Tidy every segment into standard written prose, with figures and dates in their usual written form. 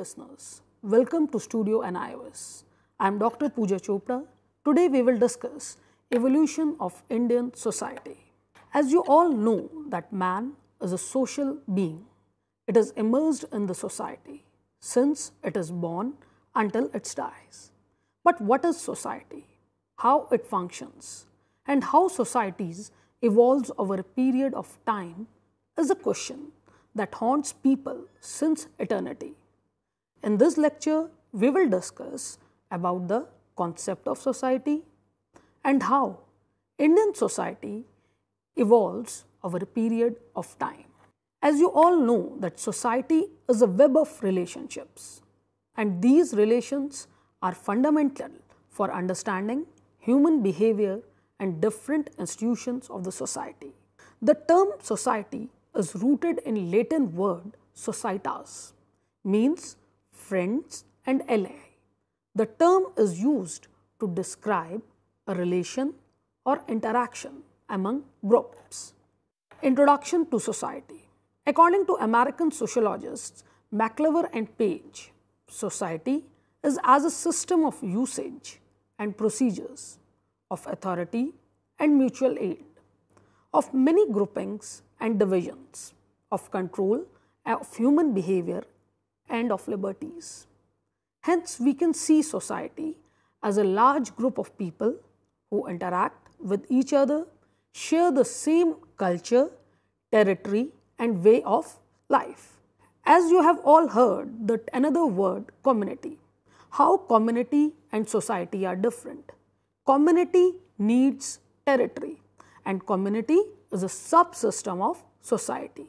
listeners, welcome to Studio and iOS. I am Dr. Pooja Chopra. Today we will discuss evolution of Indian society. As you all know that man is a social being. It is immersed in the society since it is born until it dies. But what is society? How it functions and how societies evolves over a period of time is a question that haunts people since eternity. In this lecture, we will discuss about the concept of society and how Indian society evolves over a period of time. As you all know that society is a web of relationships and these relations are fundamental for understanding human behavior and different institutions of the society. The term society is rooted in Latin word societas, means friends and ally. The term is used to describe a relation or interaction among groups. Introduction to society. According to American sociologists McLever and Page, society is as a system of usage and procedures, of authority and mutual aid, of many groupings and divisions, of control of human behavior and of liberties. Hence, we can see society as a large group of people who interact with each other, share the same culture, territory, and way of life. As you have all heard that another word, community. How community and society are different. Community needs territory and community is a subsystem of society.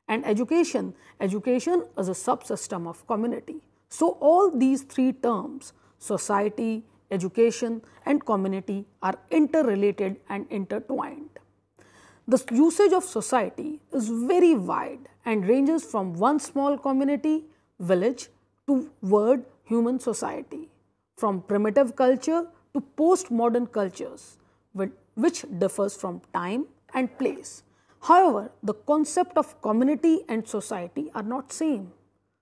And education is a subsystem of community. So all these three terms, society, education and community are interrelated and intertwined. The usage of society is very wide and ranges from one small community, village to word human society, from primitive culture to postmodern cultures, which differs from time and place. However, the concept of community and society are not same.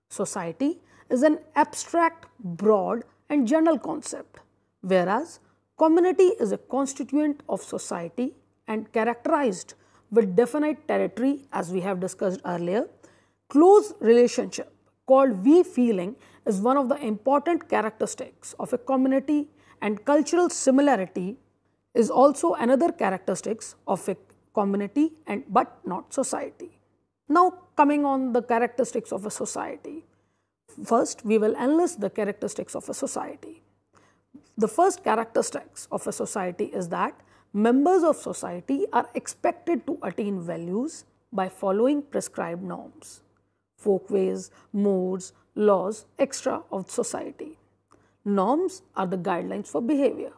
Society is an abstract, broad and general concept, whereas community is a constituent of society and characterized with definite territory, as we have discussed earlier. Close relationship called we feeling is one of the important characteristics of a community, and cultural similarity is also another characteristics of a community but not society. Now coming on the characteristics of a society. First, we will enlist the characteristics of a society. The first characteristics of a society is that members of society are expected to attain values by following prescribed norms, folkways, modes, laws, etc. of society. Norms are the guidelines for behavior.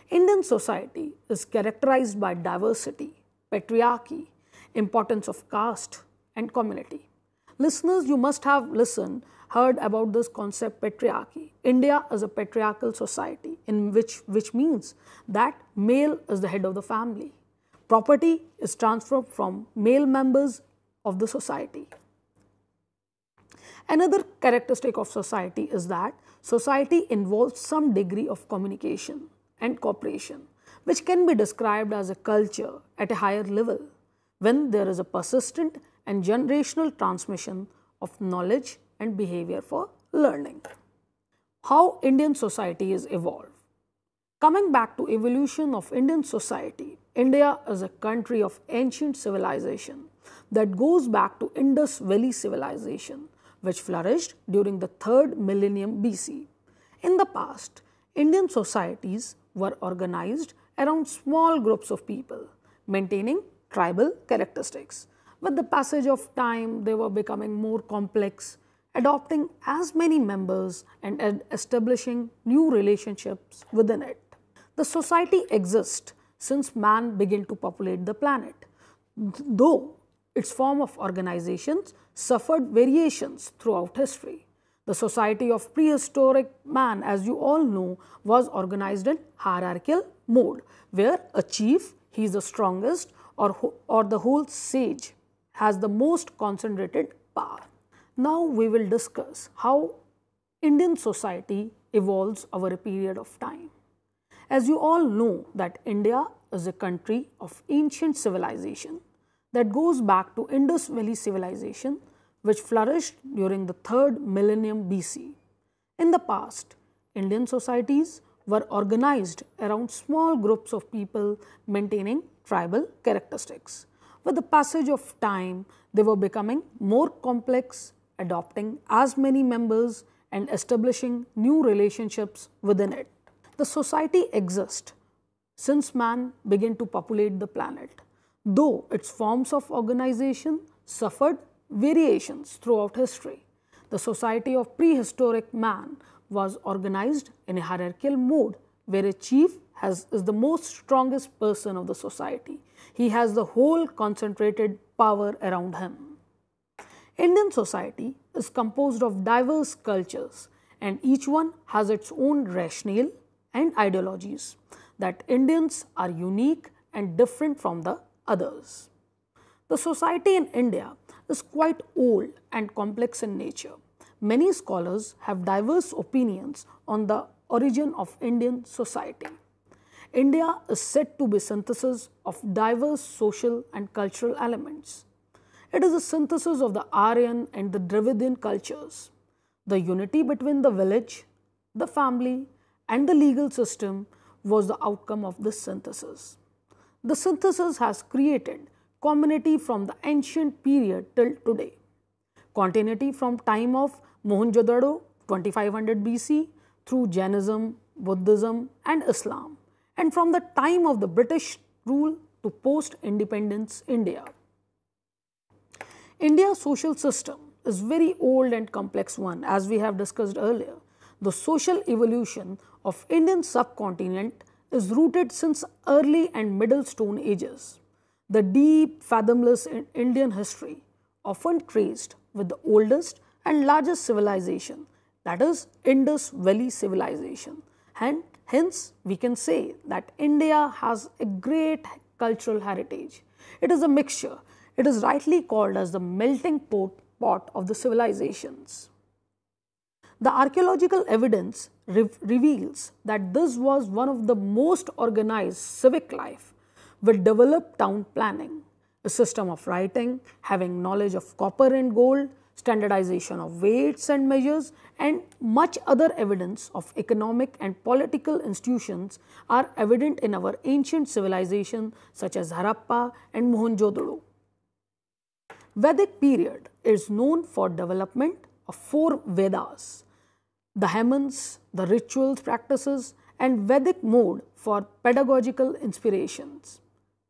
Indian society is characterized by diversity, patriarchy, importance of caste and community. Listeners, you must have heard about this concept patriarchy. India is a patriarchal society in which means that male is the head of the family. Property is transferred from male members of the society. Another characteristic of society is that society involves some degree of communication and cooperation, which can be described as a culture at a higher level when there is a persistent and generational transmission of knowledge and behavior for learning. How Indian society is evolved. Coming back to evolution of Indian society, India is a country of ancient civilization that goes back to Indus Valley civilization, which flourished during the 3rd millennium BC. In the past, Indian societies were organized around small groups of people, maintaining tribal characteristics. With the passage of time, they were becoming more complex, adopting as many members and establishing new relationships within it. The society exists since man began to populate the planet, though its form of organizations suffered variations throughout history. The society of prehistoric man, as you all know, was organized in hierarchical mode, where a chief, he is the strongest, or the whole sage has the most concentrated power. Now we will discuss how Indian society evolves over a period of time. As you all know that India is a country of ancient civilization that goes back to Indus Valley civilization, which flourished during the 3rd millennium BC. In the past, Indian societies were organized around small groups of people maintaining tribal characteristics. With the passage of time, they were becoming more complex, adopting as many members and establishing new relationships within it. The society exists since man began to populate the planet, though its forms of organization suffered variations throughout history. The society of prehistoric man was organized in a hierarchical mode where a chief is the most strongest person of the society. He has the whole concentrated power around him. Indian society is composed of diverse cultures and each one has its own rationale and ideologies that Indians are unique and different from the others. The society in India is quite old and complex in nature. Many scholars have diverse opinions on the origin of Indian society. India is said to be a synthesis of diverse social and cultural elements. It is a synthesis of the Aryan and the Dravidian cultures. The unity between the village, the family, and the legal system was the outcome of this synthesis. The synthesis has created community from the ancient period till today. Continuity from time of Mohenjo-daro 2500 BC through Jainism, Buddhism and Islam, and from the time of the British rule to post-independence India. India's social system is very old and complex one, as we have discussed earlier. The social evolution of Indian subcontinent is rooted since early and middle stone ages. The deep, fathomless Indian history often traced with the oldest and largest civilization, that is Indus Valley civilization. And hence we can say that India has a great cultural heritage. It is a mixture. It is rightly called as the melting pot of the civilizations. The archaeological evidence reveals that this was one of the most organized civic life with developed town planning, a system of writing, having knowledge of copper and gold, standardization of weights and measures, and much other evidence of economic and political institutions are evident in our ancient civilization such as Harappa and Mohenjo-daro. Vedic period is known for development of 4 Vedas, the hymns, the rituals, practices, and Vedic mode for pedagogical inspirations.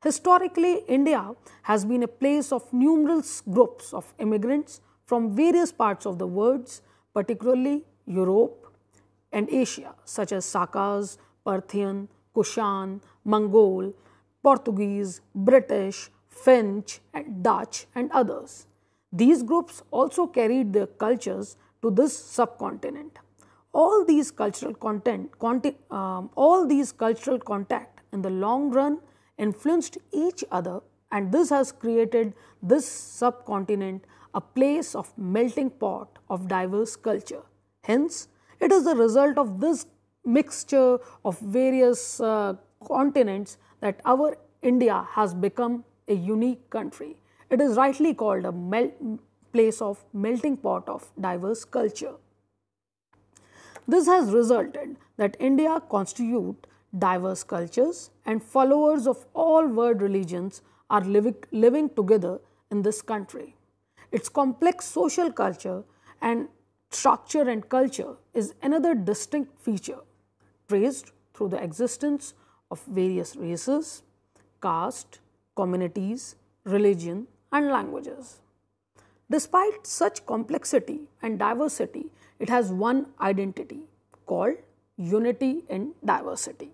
Historically, India has been a place of numerous groups of immigrants from various parts of the world, particularly Europe and Asia, such as Sakas, Parthian, Kushan, Mongol, Portuguese, British, French, and Dutch, and others. These groups also carried their cultures to this subcontinent. All these cultural contact in the long run influenced each other, and this has created this subcontinent a place of melting pot of diverse culture. Hence, it is the result of this mixture of various continents that our India has become a unique country. It is rightly called a place of melting pot of diverse culture. This has resulted that India constitutes diverse cultures and followers of all world religions are living together in this country. Its complex social culture and structure and culture is another distinct feature traced through the existence of various races, caste, communities, religion and languages. Despite such complexity and diversity, it has one identity called unity in diversity.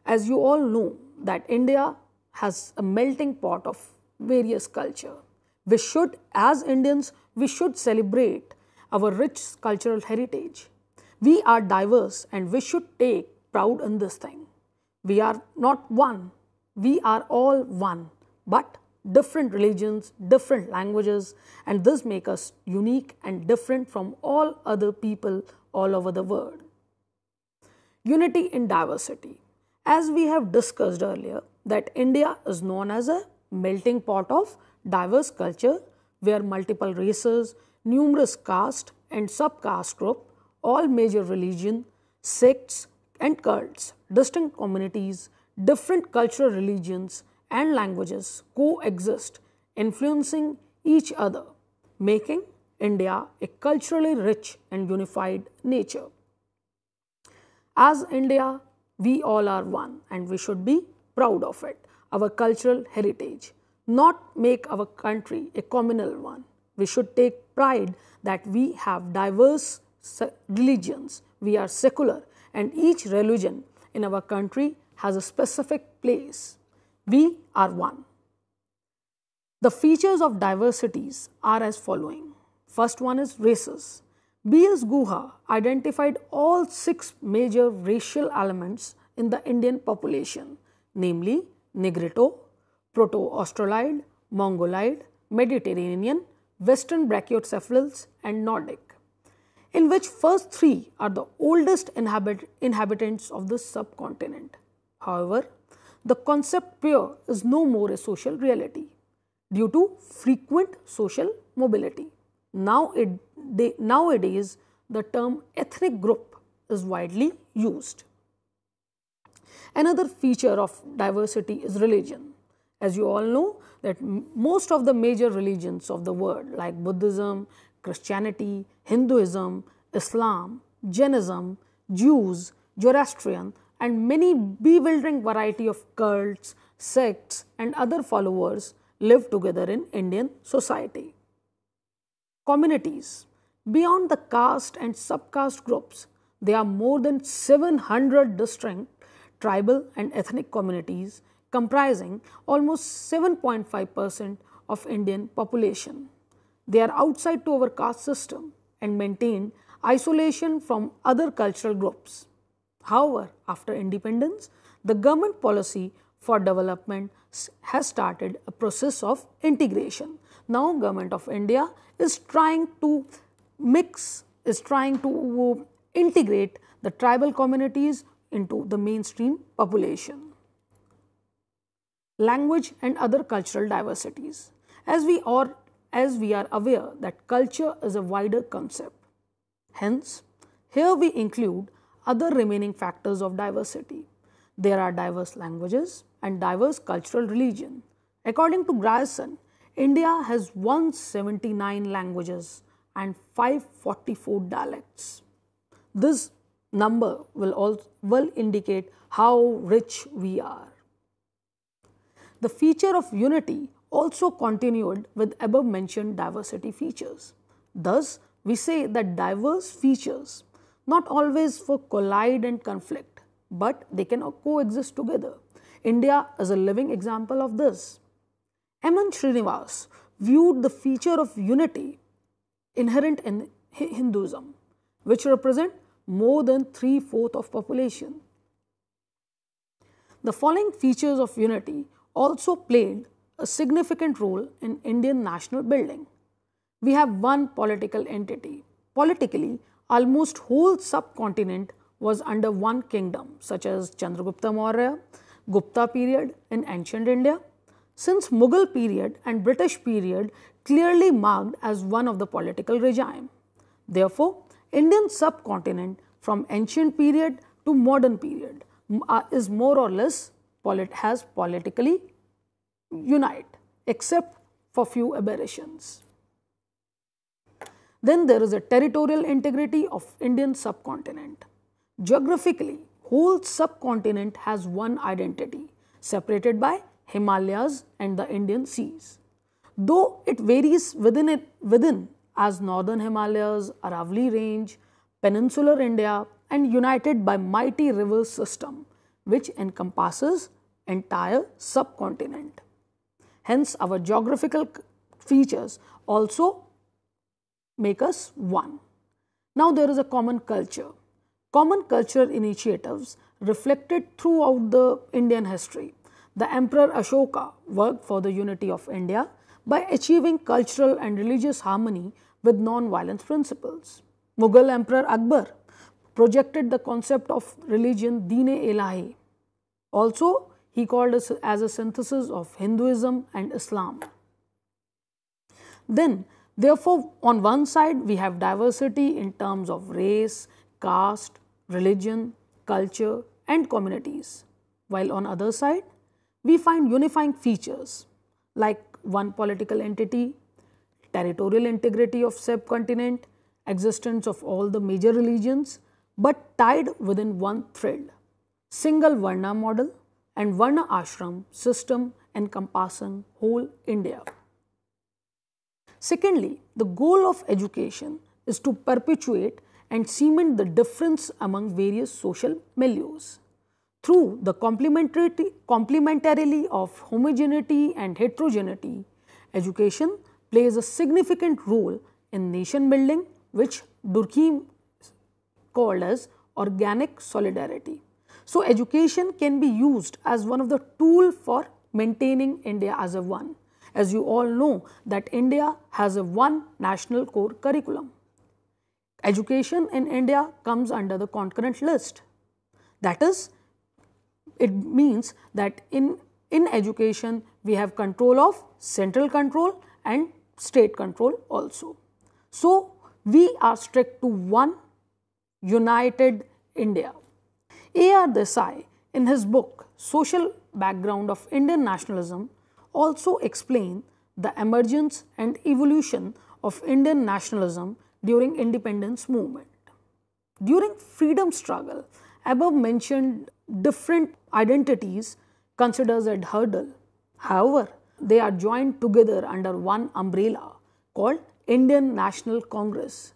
As you all know that India has a melting pot of various culture. We should, as Indians, we should celebrate our rich cultural heritage. We are diverse and we should take proud in this thing. We are not one. We are all one, but different religions, different languages, and this makes us unique and different from all other people all over the world. Unity in diversity. As we have discussed earlier, that India is known as a melting pot of diverse culture where multiple races, numerous caste and subcaste group, all major religion, sects and cults, distinct communities, different cultural religions and languages coexist, influencing each other, making India a culturally rich and unified nature. As India, we all are one and we should be proud of it, our cultural heritage, not make our country a communal one. We should take pride that we have diverse religions, we are secular and each religion in our country has a specific place. We are one. The features of diversities are as following. First one is races. B.S. Guha identified all 6 major racial elements in the Indian population, namely Negrito, Proto-Australoid, Mongoloid, Mediterranean, Western Brachiocephals and Nordic, in which first 3 are the oldest inhabitants of the subcontinent. However, the concept pair is no more a social reality due to frequent social mobility. Nowadays, the term ethnic group is widely used. Another feature of diversity is religion. As you all know that most of the major religions of the world like Buddhism, Christianity, Hinduism, Islam, Jainism, Jews, Zoroastrian and many bewildering variety of cults, sects and other followers live together in Indian society. Communities. Beyond the caste and subcaste groups, there are more than 700 distinct tribal and ethnic communities comprising almost 7.5% of Indian population. They are outside to our caste system and maintain isolation from other cultural groups. However, after independence, the government policy for development has started a process of integration. Now, Government of India is trying to integrate the tribal communities into the mainstream population. Language and other cultural diversities. As we are aware that culture is a wider concept. Hence, here we include other remaining factors of diversity. There are diverse languages and diverse cultural religion. According to Grierson, India has 179 languages and 544 dialects. This number will indicate how rich we are. The feature of unity also continued with above mentioned diversity features. Thus, we say that diverse features not always for collide and conflict, but they can coexist together. India is a living example of this. M.N. Srinivas viewed the feature of unity inherent in Hinduism, which represent more than 3/4 of population. The following features of unity also played a significant role in Indian national building. We have one political entity. Politically, almost whole subcontinent was under one kingdom, such as Chandragupta Maurya, Gupta period in ancient India, since Mughal period and British period clearly marked as one of the political regime. Therefore, Indian subcontinent from ancient period to modern period is more or less has politically unite, except for few aberrations. Then there is a territorial integrity of Indian subcontinent. Geographically, whole subcontinent has one identity, separated by Himalayas and the Indian seas. Though it varies within as Northern Himalayas, Aravalli Range, Peninsular India and united by mighty river system which encompasses entire subcontinent. Hence, our geographical features also make us one. Now, there is a common culture. Common cultural initiatives reflected throughout the Indian history. the Emperor Ashoka worked for the unity of India by achieving cultural and religious harmony with non-violence principles. Mughal Emperor Akbar projected the concept of religion Deen-e-Ilahi. Also, he called it as a synthesis of Hinduism and Islam. Then, therefore, on one side we have diversity in terms of race, caste, religion, culture and communities, while on other side we find unifying features like one political entity, territorial integrity of subcontinent, existence of all the major religions but tied within one thread, single Varna model and Varna ashram system encompassing whole India. Secondly, the goal of education is to perpetuate and cement the difference among various social milieus. Through the complementarily of homogeneity and heterogeneity, education plays a significant role in nation building, which Durkheim called as organic solidarity. So, education can be used as one of the tools for maintaining India as a one. As you all know that India has a one national core curriculum. Education in India comes under the concurrent list. That is, it means that in education we have control of central control and state control also. So, we are strict to one united India. A.R. Desai, in his book Social Background of Indian Nationalism, also explained the emergence and evolution of Indian nationalism during independence movement. During freedom struggle, above mentioned different identities considered a hurdle. However, they are joined together under one umbrella called Indian National Congress.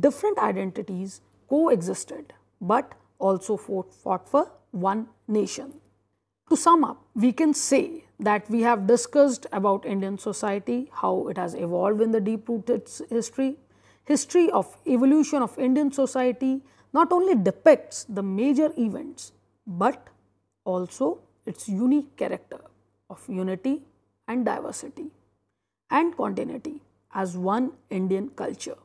Different identities coexisted but also fought for one nation. To sum up, we can say that we have discussed about Indian society, how it has evolved in the deep-rooted history. History of evolution of Indian society not only depicts the major events, but also its unique character of unity and diversity and continuity as one Indian culture.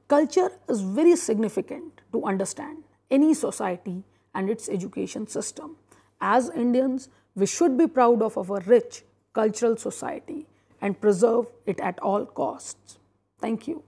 Culture is very significant to understand any society and its education system. As Indians, we should be proud of our rich cultural society and preserve it at all costs. Thank you.